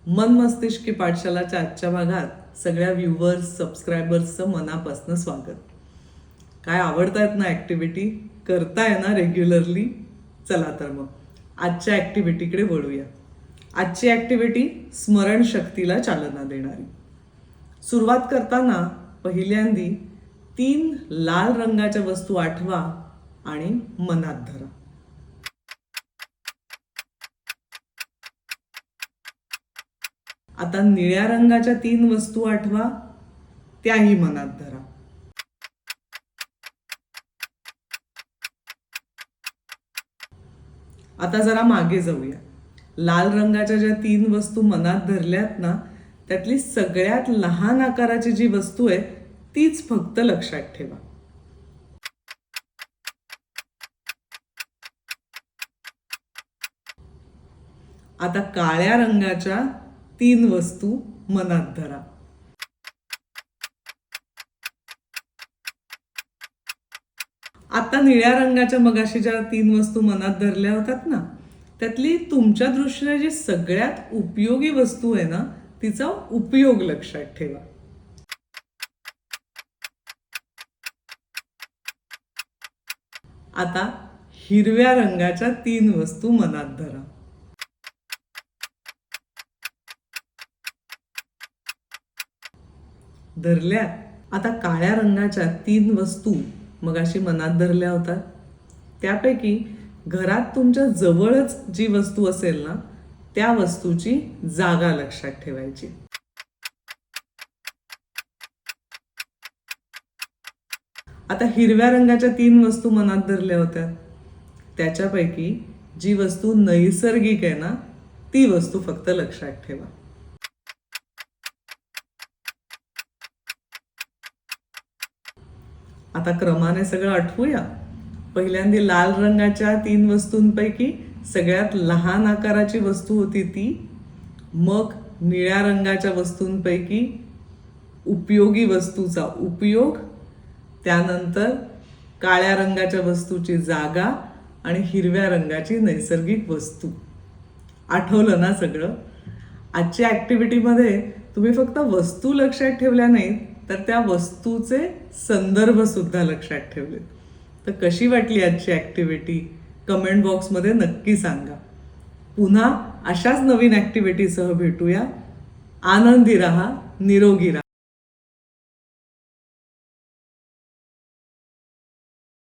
मन मस्तिष्की पाठशालाच्या आजच्या भागात सगळ्या व्ह्युअर्स सबस्क्रायबर्सचं मनापासून स्वागत. काय आवडतायत ना ॲक्टिव्हिटी, करताय ना रेग्युलरली? चला तर मग आजच्या ॲक्टिव्हिटीकडे वळूया. आजची ॲक्टिव्हिटी स्मरणशक्तीला चालना देणारी. सुरुवात करताना पहिल्यांदी 3 लाल रंगाच्या वस्तू आठवा आणि मनात धरा. आता निळ्या रंगाच्या 3 वस्तू आठवा, त्याही मनात धरा. आता जरा मागे जाऊया. लाल रंगाच्या ज्या 3 वस्तू मनात धरल्यात ना, त्यातली सगळ्यात लहान आकाराची जी वस्तू आहे तीच फक्त लक्षात ठेवा. आता काळ्या रंगाच्या 3 वस्तू मनात धरा. आता निळ्या रंगाच्या मगाशी ज्या 3 वस्तू मनात धरल्या होत्यात ना, त्यातली तुमच्या दृष्टीने जी सगळ्यात उपयोगी वस्तू आहे ना, तिचा उपयोग लक्षात ठेवा. आता हिरव्या रंगाच्या 3 वस्तू मनात धरा. धरल्या. आता काळ्या रंगाच्या 3 वस्तू मगाशी मनात धरल्या होत्या, त्यापैकी घरात तुमच्या जवळच जी वस्तू असेल ना, त्या वस्तूची जागा लक्षात ठेवायची. आता हिरव्या रंगाच्या 3 वस्तू मनात धरल्या होत्या, त्याच्यापैकी जी वस्तू नैसर्गिक आहे ना, ती वस्तू फक्त लक्षात ठेवा. आता क्रमाने सगळं आठवूया. पहिल्यांदा लाल रंगाच्या 3 वस्तूंपैकी सगळ्यात लहान आकाराची वस्तू होती ती. मग निळ्या रंगाच्या वस्तूंपैकी उपयोगी वस्तूचा उपयोग, त्यानंतर काळ्या रंगाच्या वस्तूची जागा आणि हिरव्या रंगाची नैसर्गिक वस्तू. आठवलं ना सगळं? आजच्या ॲक्टिव्हिटीमध्ये तुम्ही फक्त वस्तू लक्षात ठेवल्या नाहीत, तर त्या वस्तूचे संदर्भ सुद्धा लक्षात ठेवले. तर कशी वाटली आजची ॲक्टिव्हिटी? कमेंट बॉक्समध्ये नक्की सांगा. पुन्हा अशाच नवीन ॲक्टिव्हिटीसह भेटूया. आनंदी राहा, निरोगी राहा.